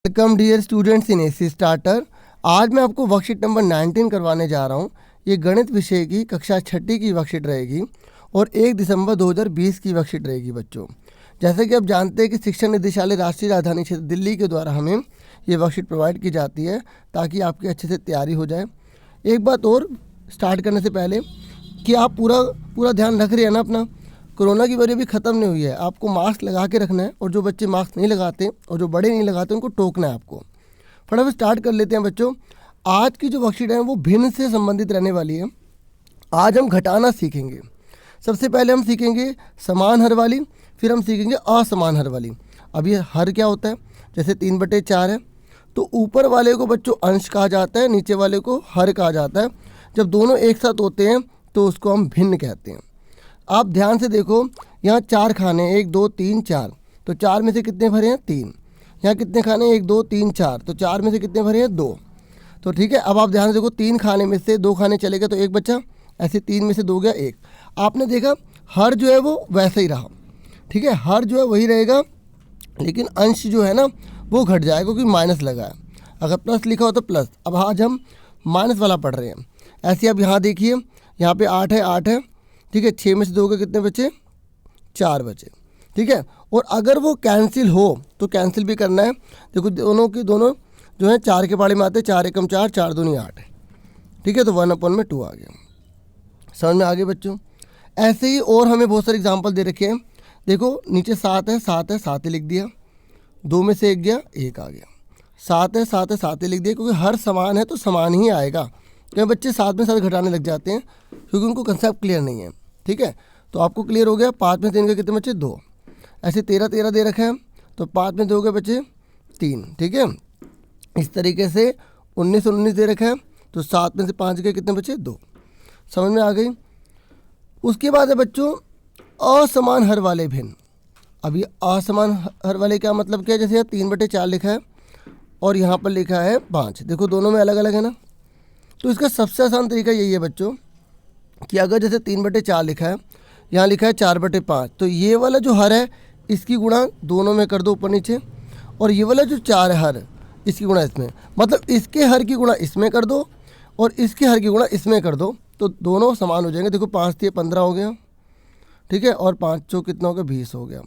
Welcome dear students in AC starter. आज मैं आपको वर्कशीट नंबर 19 करवाने जा रहा हूँ। ये गणित विषय की कक्षा छठी की वर्कशीट रहेगी और 1 दिसंबर 2020 की वर्कशीट रहेगी बच्चों। जैसे कि आप जानते हैं कि शिक्षा निदेशालय राष्ट्रीय राजधानी क्षेत्र दिल्ली के द्वारा हमें ये वर्कशीट प्रोवाइड की जाती है ताकि आपकी अच्छे से तैयारी हो जाए। एक बात और स्टार्ट करने से पहले कि आप पूरा ध्यान रख रहे हैं ना अपना, कोरोना की वजह भी ख़त्म नहीं हुई है। आपको मास्क लगा के रखना है और जो बच्चे मास्क नहीं लगाते और जो बड़े नहीं लगाते उनको टोकना है आपको। फटाफट स्टार्ट कर लेते हैं बच्चों। आज की जो वर्कशीट है वो भिन्न से संबंधित रहने वाली है। आज हम घटाना सीखेंगे। सबसे पहले हम सीखेंगे समान हर वाली, फिर हम सीखेंगे असमान हर वाली। अब ये हर क्या होता है, जैसे 3/4 है तो ऊपर वाले को बच्चों अंश कहा जाता है, नीचे वाले को हर कहा जाता है। जब दोनों एक साथ होते हैं तो उसको हम भिन्न कहते हैं। आप ध्यान से देखो, यहाँ 4 खाने 1 2 3 4, तो 4 में से कितने भरे हैं 3। यहाँ कितने खाने 1 2 3 4, तो 4 में से कितने भरे हैं 2। तो ठीक है, अब आप ध्यान से देखो 3 खाने में से 2 खाने चले गए तो 1 बचा, ऐसे 3 में से 2 गया 1। आपने देखा हर जो है वो वैसे ही रहा, ठीक है, हर जो है वही रहेगा, लेकिन अंश जो है ना वो घट जाएगा क्योंकि माइनस लगा है। अगर प्लस लिखा हो तो प्लस। अब आज हम माइनस वाला पढ़ रहे हैं। ऐसे अब यहाँ देखिए, यहाँ पे 8 है, ठीक है, 6 में से 2 के कितने बचे 4 बचे, ठीक है। और अगर वो कैंसिल हो तो कैंसिल भी करना है। देखो दोनों जो है 4 के पाड़े में आते हैं, 4 एकम 4, 4 दूनी 8, ठीक है, तो 1/2 आ गया। समझ में आ गए बच्चों। ऐसे ही और हमें बहुत सारे एग्जाम्पल दे रखे हैं। देखो नीचे 7 है, 7 ही लिख दिया, 2 में से 1 गया 1 आ गया। 7 है 7 ही लिख दिया, क्योंकि हर समान है तो समान ही आएगा। कई बच्चे 7 में 7 घटाने लग जाते हैं क्योंकि उनको कंसेप्ट क्लियर नहीं है, ठीक है। तो आपको क्लियर हो गया। 5 में 3 के कितने बचे 2। ऐसे 13 दे रखा है तो 5 में 2 के बचे 3, ठीक है। इस तरीके से 19 दे रखा है तो 7 में से 5 के कितने बचे 2। समझ में आ गई। उसके बाद है बच्चों असमान हर वाले भिन्न। अब ये असमान हर वाले क्या मतलब क्या है, जैसे 3/4 लिखा है और यहाँ पर लिखा है 5। देखो दोनों में अलग अलग है ना, तो इसका सबसे आसान तरीका यही है बच्चों कि अगर जैसे 3/4 लिखा है, यहाँ लिखा है 4/5, तो ये वाला जो हर है इसकी गुणा दोनों में कर दो ऊपर नीचे, और ये वाला जो 4 है हर, इसकी गुणा इसमें, मतलब इसके हर की गुणा इसमें कर दो और इसके हर की गुणा इसमें कर दो, तो दोनों समान हो जाएंगे। देखो 5 × 15 हो गया, ठीक है, और 5 चौक कितना हो गया 20 हो गया।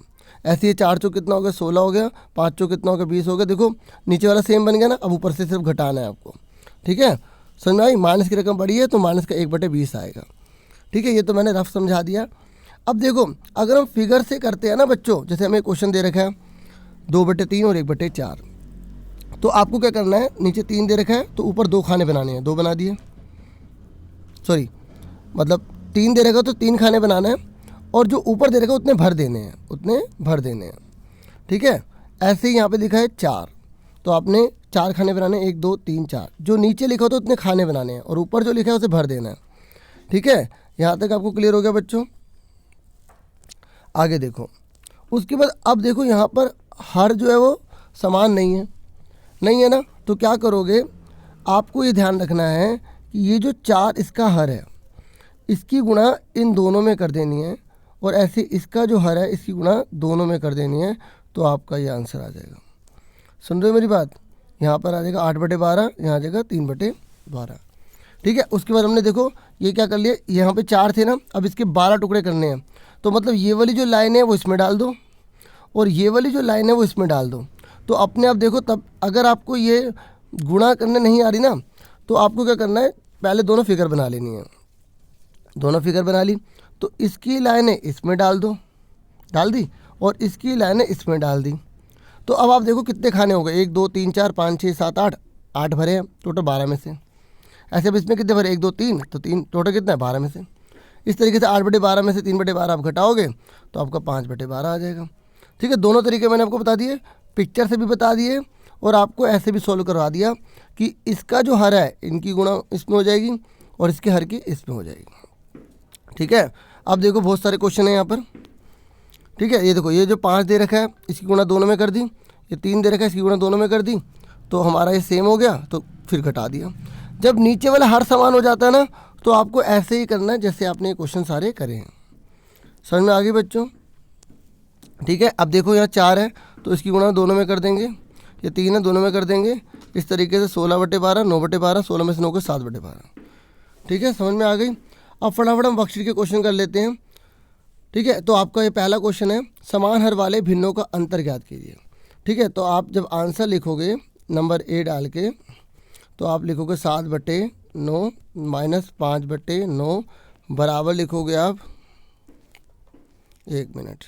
ऐसे ही 4 चौक कितना हो गया 16 हो गया, 5 चौक कितना हो गया 20 हो गया। देखो नीचे वाला सेम बन गया ना, अब ऊपर से सिर्फ घटाना है आपको, ठीक है। समझ में आई। माइनस की रकम बड़ी है तो माइनस का 1/20 आएगा, ठीक है। ये तो मैंने रफ समझा दिया। अब देखो अगर हम फिगर से करते हैं ना बच्चों, जैसे हमें क्वेश्चन दे रखा है 2/3 और 1/4, तो आपको क्या करना है, नीचे 3 दे रखा है तो ऊपर 2 खाने बनाने हैं, 2 बना दिए, सॉरी मतलब 3 दे रखा तो 3 खाने बनाना है, और जो ऊपर दे रखा है उतने भर देने हैं, ठीक है। ऐसे ही यहाँ पे लिखा है 4, तो आपने 4 खाने बनाने, 1 2 3 4। जो नीचे लिखा हो तो उतने खाने बनाने हैं और ऊपर जो लिखा है उसे भर देना है, ठीक है। यहाँ तक आपको क्लियर हो गया बच्चों। आगे देखो, उसके बाद अब देखो यहाँ पर हर जो है वो समान नहीं है ना, तो क्या करोगे, आपको ये ध्यान रखना है कि ये जो 4 इसका हर है इसकी गुणा इन दोनों में कर देनी है, और ऐसे इसका जो हर है इसकी गुणा दोनों में कर देनी है, तो आपका ये आंसर आ जाएगा। सुन रहे हो मेरी बात। यहाँ पर आ जाएगा 8/12, यहाँ आ जाएगा 3/12, ठीक है। उसके बाद हमने देखो ये क्या कर लिया, यहाँ पे 4 थे ना, अब इसके 12 टुकड़े करने हैं, तो मतलब ये वाली जो लाइन है वो इसमें डाल दो और ये वाली जो लाइन है वो इसमें डाल दो, तो अपने आप देखो। तब अगर आपको ये गुणा करने नहीं आ रही ना, तो आपको क्या करना है, पहले दोनों फिगर बना लेनी है। दोनों फिगर बना ली तो इसकी लाइन है इसमें डाल दी और इसकी लाइन है इसमें डाल दी, तो अब आप देखो कितने खाने हो गए, 1 2 3 4 5 6 7 8 भरे हैं टोटल 12 में से। ऐसे अब इसमें कितने भरे 1 2 3, तो 3 टोटल कितना है 12 में से। इस तरीके से 8/12 में से 3/12 आप घटाओगे तो आपका 5/12 आ जाएगा, ठीक है। दोनों तरीके मैंने आपको बता दिए, पिक्चर से भी बता दिए और आपको ऐसे भी सॉल्व करवा दिया कि इसका जो हर है इनकी गुणा इसमें हो जाएगी और इसके हर की इसमें हो जाएगी, ठीक है। अब देखो बहुत सारे क्वेश्चन हैं यहाँ पर, ठीक है। ये देखो ये जो 5 दे रखा है इसकी गुणा दोनों में कर दी, ये 3 दे रखा है इसकी गुणा दोनों में कर दी, तो हमारा ये सेम हो गया, तो फिर घटा दिया। जब नीचे वाला हर समान हो जाता है ना, तो आपको ऐसे ही करना है जैसे आपने ये क्वेश्चन सारे करे हैं। समझ में आ गई बच्चों, ठीक है। अब देखो यहाँ 4 है तो इसकी गुणा दोनों में कर देंगे, ये 3 है, दोनों में कर देंगे इस तरीके से 16/12, 9/12, 16 में से 9 को 7/12। ठीक है, समझ में आ गई। अब फटाफट हम वर्कशीट के क्वेश्चन कर लेते हैं। ठीक है, तो आपका ये पहला क्वेश्चन है, समान हर वाले भिन्नों का अंतर ज्ञात कीजिए। ठीक है, तो आप जब आंसर लिखोगे नंबर ए डाल के, तो आप लिखोगे 7/9 माइनस 5/9 बराबर लिखोगे आप, 1 मिनट,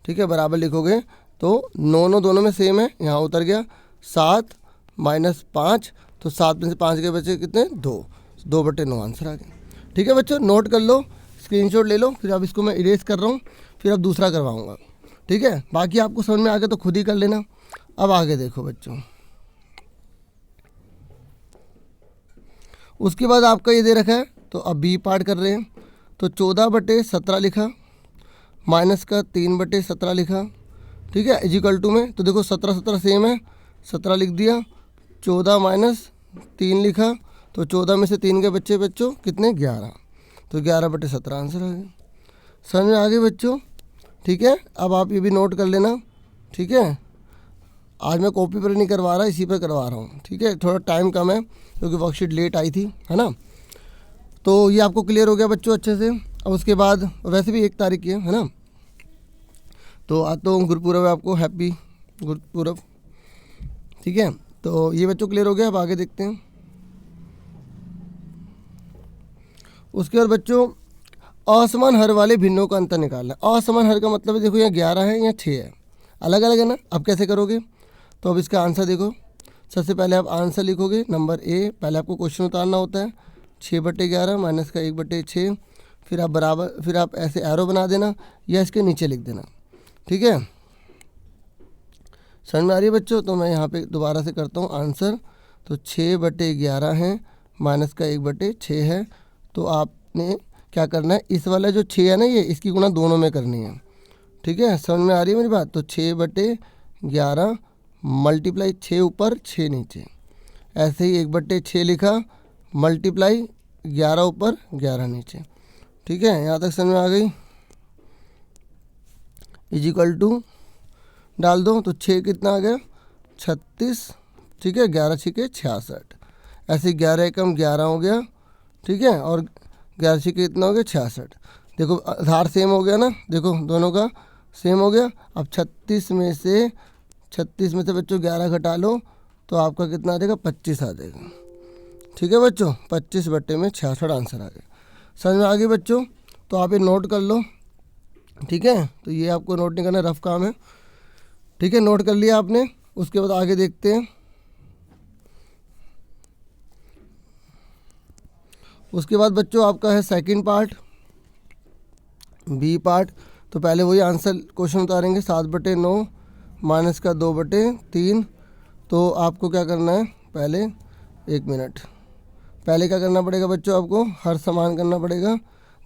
ठीक है, बराबर लिखोगे तो 9 दोनों में सेम है, यहाँ उतर गया 7 माइनस 5, तो 7 में से 5 के बचे कितने, 2/9 आंसर आ गया। ठीक है बच्चों, नोट कर लो, स्क्रीनशॉट ले लो, फिर अब इसको मैं इरेज कर रहा हूँ, फिर अब दूसरा करवाऊँगा। ठीक है, बाकी आपको समझ में आ गया तो खुद ही कर लेना। अब आगे देखो बच्चों, उसके बाद आपका ये दे रखा है, तो अब बी पार्ट कर रहे हैं, तो 14/17 लिखा, माइनस का 3/17 लिखा। ठीक है, इजिकल टू में, तो देखो 17 सेम है, 17 लिख दिया, 14 माइनस 3 लिखा, तो 14 में से 3 के बच्चे बच्चों कितने, 11, तो 11/17 आंसर आ गया। समझ में आ गए बच्चों। ठीक है, अब आप ये भी नोट कर लेना। ठीक है, आज मैं कॉपी पर नहीं करवा रहा, इसी पर करवा रहा हूँ। ठीक है, थोड़ा टाइम कम है क्योंकि वर्कशीट लेट आई थी, है ना। तो ये आपको क्लियर हो गया बच्चों अच्छे से। अब उसके बाद वैसे भी 1 तारीख की है ना, तो आज तो गुरुपुरब है, आपको हैप्पी गुरुपुरब। ठीक है, तो ये बच्चों क्लियर हो गया। अब आगे देखते हैं। उसके बाद बच्चों असमान हर वाले भिन्नों का अंतर निकालना। असमान हर का मतलब है, देखो यहाँ 11 है, यहाँ 6 है, अलग अलग है ना। अब कैसे करोगे, तो अब इसका आंसर देखो, सबसे पहले आप आंसर लिखोगे नंबर ए, पहले आपको क्वेश्चन उतारना होता है, 6/11 माइनस का 1/6, फिर आप बराबर, फिर आप ऐसे एरो बना देना या इसके नीचे लिख देना। ठीक है, समझ में आ रही है बच्चों। तो मैं यहाँ पे दोबारा से करता हूँ आंसर, तो 6/11 है, माइनस का 1/6 है, तो आपने क्या करना है, इस वाला जो 6 है ना, ये इसकी गुणा दोनों में करनी है। ठीक है, समझ में आ रही है मेरी बात। तो 6/11 मल्टीप्लाई 6 ऊपर 6 नीचे, ऐसे ही 1/6 लिखा, मल्टीप्लाई 11 ऊपर 11 नीचे। ठीक है, यहाँ तक समझ में आ गई। इजिकल टू डाल दो, तो 6 कितना आ गया, 36। ठीक है, 11 6 66, ऐसे 11 एकम 11 हो गया। ठीक है, और 11 6 कितना हो गया, 66। देखो आधार सेम हो गया ना, देखो दोनों का सेम हो गया। अब 36 में से बच्चों 11 घटा लो, तो आपका कितना आ जाएगा, 25 आ जाएगा। ठीक है बच्चों, 25/66 आंसर आ गया। समझ में आ गई बच्चों। तो आप ये नोट कर लो। ठीक है, तो ये आपको नोट नहीं करना, रफ काम है। ठीक है, नोट कर लिया आपने। उसके बाद आगे देखते हैं। उसके बाद बच्चों आपका है सेकंड पार्ट, बी पार्ट। तो पहले वही आंसर क्वेश्चन उतारेंगे, 7/9 माइनस का 2/3। तो आपको क्या करना है, पहले 1 मिनट, पहले क्या करना पड़ेगा बच्चों, आपको हर समान करना पड़ेगा।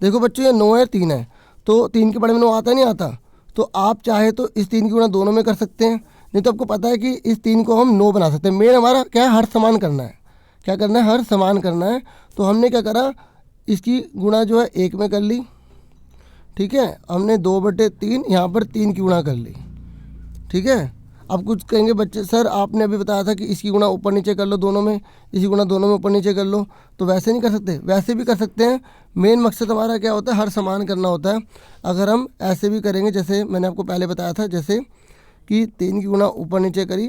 देखो बच्चों ये 9 है, 3 है, तो 3 के बड़े में 9 आता नहीं आता, तो आप चाहे तो इस 3 की गुणा दोनों में कर सकते हैं, नहीं तो आपको पता है कि इस 3 को हम 9 बना सकते हैं। मेन हमारा क्या है, हर समान करना है। क्या करना है, हर समान करना है। तो हमने क्या करा, इसकी गुणा जो है 1 में कर ली। ठीक है, हमने 2/3 यहाँ पर 3 की गुणा कर ली। ठीक है, अब कुछ कहेंगे बच्चे, सर आपने अभी बताया था कि इसकी गुणा ऊपर नीचे कर लो दोनों में, इसकी गुणा दोनों में ऊपर नीचे कर लो, तो वैसे नहीं कर सकते, वैसे भी कर सकते हैं। मेन मकसद हमारा क्या होता है, हर समान करना होता है। अगर हम ऐसे भी करेंगे, जैसे मैंने आपको पहले बताया था, जैसे कि 3 की गुणा ऊपर नीचे करी,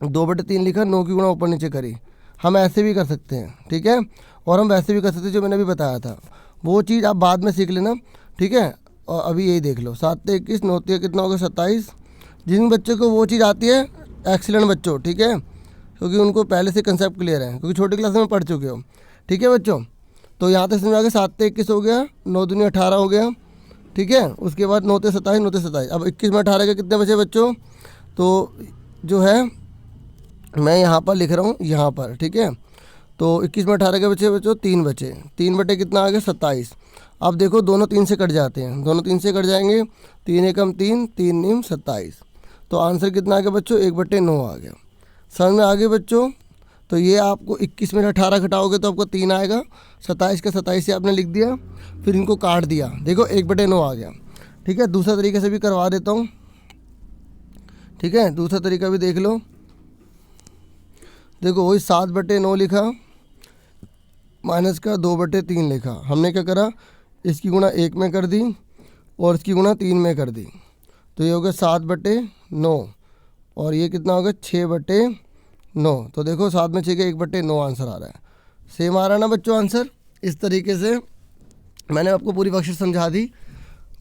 2/3 लिखा, 9 की गुणा ऊपर नीचे करी, हम ऐसे भी कर सकते हैं। ठीक है, और हम वैसे भी कर सकते हैं, जो मैंने अभी बताया था वो चीज़ आप बाद में सीख लेना। ठीक है, और अभी यही देख लो, 7 21, 9 कितना होगा, 27। जिन बच्चों को वो चीज़ आती है, एक्सीलेंट बच्चों। ठीक है, क्योंकि उनको पहले से कंसेप्ट क्लियर है, क्योंकि छोटी क्लास में पढ़ चुके हो। ठीक है बच्चों, तो यहाँ तक समझ आ गया। 7 21 हो गया, 9 दूनी 18 हो गया। ठीक है, उसके बाद 9 27, 9 27। अब 21 में 18 के कितने बचे बच्चों, तो जो है मैं यहाँ पर लिख रहा हूँ, यहाँ पर। ठीक है, तो 21 में 18 के बचे बच्चों 3 बचे, 3 बटे कितना आ गया, 27। अब देखो दोनों 3 से कट जाते हैं, दोनों 3 से कट जाएंगे, 3 एकम 3, 3 नीम 27। तो आंसर कितना आ गया बच्चों, 1/9 आ गया। समझ में आ गए बच्चों। तो ये आपको 21 में 18 घटाओगे तो आपको 3 आएगा, 27 का 27 से आपने लिख दिया, फिर इनको काट दिया, देखो 1/9 आ गया। ठीक है, दूसरा तरीके से भी करवा देता हूँ। ठीक है। दूसरा तरीका भी देख लो, देखो वही 7/9 लिखा माइनस का 2/3 लिखा, हमने क्या करा, इसकी गुणा 1 में कर दी और इसकी गुणा 3 में कर दी, तो ये हो गया 7/9 और ये कितना होगा 6/9। तो देखो 7 में 6 का 1/9 आंसर आ रहा है। सेम आ रहा है ना बच्चों आंसर। इस तरीके से मैंने आपको पूरी वर्कशीट समझा दी,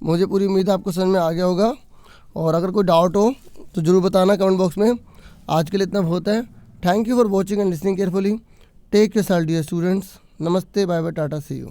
मुझे पूरी उम्मीद है आपको समझ में आ गया होगा। और अगर कोई डाउट हो तो ज़रूर बताना कमेंट बॉक्स में। आज के लिए इतना बहुत है। Thank you for watching and listening carefully. Take yourself dear students. नमस्ते, bye bye, tata, see you.